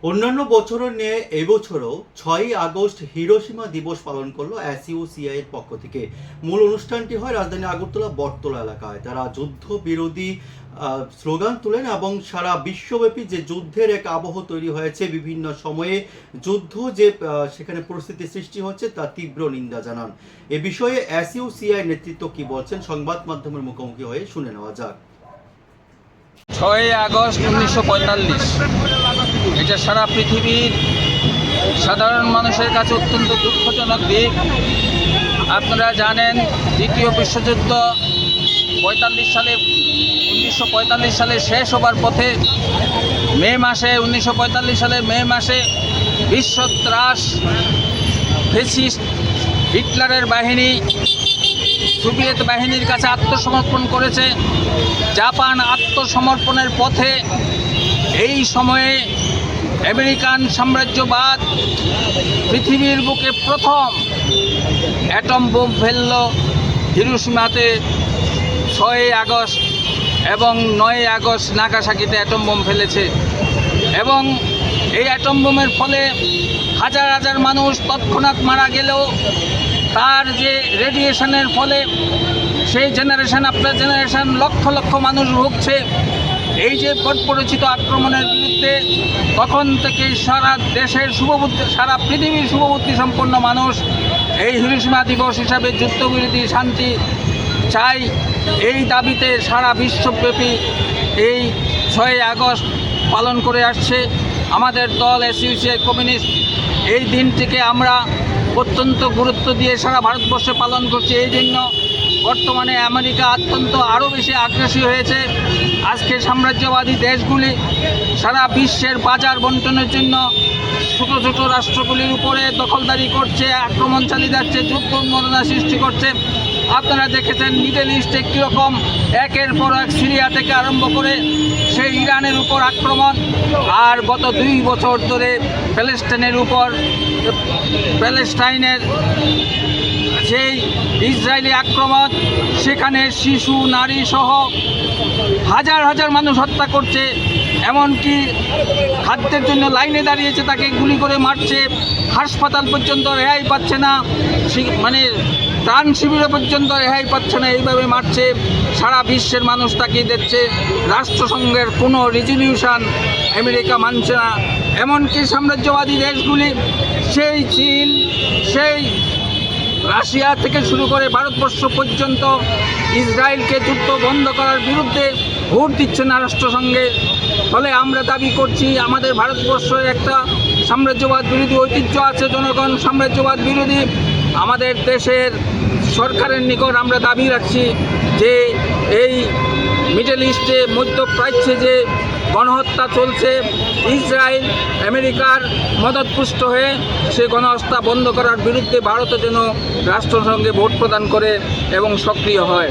অন্যান্য বছরের নিয়ে এবছরও 6ই আগস্ট হিরোশিমা দিবস পালন করলো এসইউসিআই এর পক্ষ থেকে। মূল অনুষ্ঠানটি হয় রাজধানী আগরতলা বটতলা এলাকায়। তারা যুদ্ধ বিরোধী স্লোগান তুলেন এবং সারা বিশ্বব্যাপী যে যুদ্ধের এক আবহ তৈরি হয়েছে, বিভিন্ন সময়ে যুদ্ধ যে সেখানে পরিস্থিতি সৃষ্টি হচ্ছে তার তীব্র নিন্দা জানান। এ বিষয়ে এসইউসিআই নেতৃত্ব কি বলছেন সংবাদ মাধ্যমের মুখোমুখি হয়ে শুনে নেওয়া যাক। 6ই আগস্ট 1945 এটা সারা পৃথিবীর সাধারণ মানুষের কাছে অত্যন্ত দুঃখজনক দিক। আপনারা জানেন, দ্বিতীয় বিশ্বযুদ্ধ 1945 সালে শেষ হবার পথে মে মাসে বিশ্বত্রাস ফ্যাসিস্ট হিটলারের বাহিনী সোভিয়েত বাহিনীর কাছে আত্মসমর্পণ করেছে। জাপান আত্মসমর্পণের পথে এই সময়ে আমেরিকান সাম্রাজ্যবাদ পৃথিবীর বুকে প্রথম অ্যাটম বোম ফেলল হিরোশিমাতে 6ই আগস্ট এবং 9ই আগস্ট নাগাসাকিতে অ্যাটম বোম ফেলেছে। এবং এই অ্যাটম বোমের ফলে হাজার হাজার মানুষ তৎক্ষণাৎ মারা গেলেও তার যে রেডিয়েশনের ফলে সেই জেনারেশন আপনার জেনারেশন লক্ষ লক্ষ মানুষ ভুগছে। এই যে পরিচিত আক্রমণের বিরুদ্ধে তখন থেকে সারা দেশের সারা পৃথিবীর শুভবুদ্ধি সম্পন্ন মানুষ এই হিরোশিমা দিবস হিসাবে যুদ্ধবিরোধী শান্তি চাই, এই দাবিতে সারা বিশ্বব্যাপী এই 6ই আগস্ট পালন করে আসছে। আমাদের দল এসইউসিআই কমিউনিস্ট এই দিনটিকে আমরা অত্যন্ত গুরুত্ব দিয়ে সারা ভারতবর্ষে পালন করছি। এই জন্য বর্তমানে আমেরিকা আরও বেশি আগ্রাসী হয়েছে। আজকে সাম্রাজ্যবাদী দেশগুলি সারা বিশ্বের বাজার বণ্টনের জন্য ছোটো ছোটো রাষ্ট্রগুলির উপরে দখলদারি করছে, আক্রমণ চালিয়ে যাচ্ছে, যুদ্ধ উন্মাদনা সৃষ্টি করছে। আপনারা দেখেছেন মিডল ইস্টে কীরকম একের পর এক, সিরিয়া থেকে আরম্ভ করে সেই ইরানের উপর আক্রমণ, আর গত 2 বছর ধরে প্যালেস্টাইনের সেই ইসরায়েলি আক্রমণ, সেখানে শিশু নারী সহ হাজার হাজার মানুষ হত্যা করছে। এমনকি খাদ্যের জন্য লাইনে দাঁড়িয়েছে তাকে গুলি করে মারছে, হাসপাতাল পর্যন্ত রেহাই পাচ্ছে না, মানে ত্রাণ শিবিরে পর্যন্ত রেহাই পাচ্ছে না, এইভাবে মারছে। সারা বিশ্বের মানুষ তাকিয়ে দেখছে। রাষ্ট্রসংঘের কোনো রেজলিউশন আমেরিকা মানছে না। এমনকি সাম্রাজ্যবাদী দেশগুলি সেই চীন, সেই রাশিয়া থেকে শুরু করে ভারতবর্ষ পর্যন্ত ইসরায়েলকে যুদ্ধ বন্ধ করার বিরুদ্ধে ভোট দিচ্ছে না রাষ্ট্রসংঘে। ফলে আমরা দাবি করছি, আমাদের ভারতবর্ষের একটা সাম্রাজ্যবাদ বিরোধী ঐতিহ্য আছে, জনগণ সাম্রাজ্যবাদ বিরোধী। আমাদের দেশের সরকারের নিকট আমরা দাবি রাখছি যে এই মিডল ইস্টে, মধ্যপ্রাচ্যে যে গণহত্যা চলছে, ইসরায়েল আমেরিকার মদতপুষ্ট হয়ে সে গণহত্যা বন্ধ করার বিরুদ্ধে ভারতও যেন রাষ্ট্রসংঘে ভোট প্রদান করে এবং সক্রিয় হয়।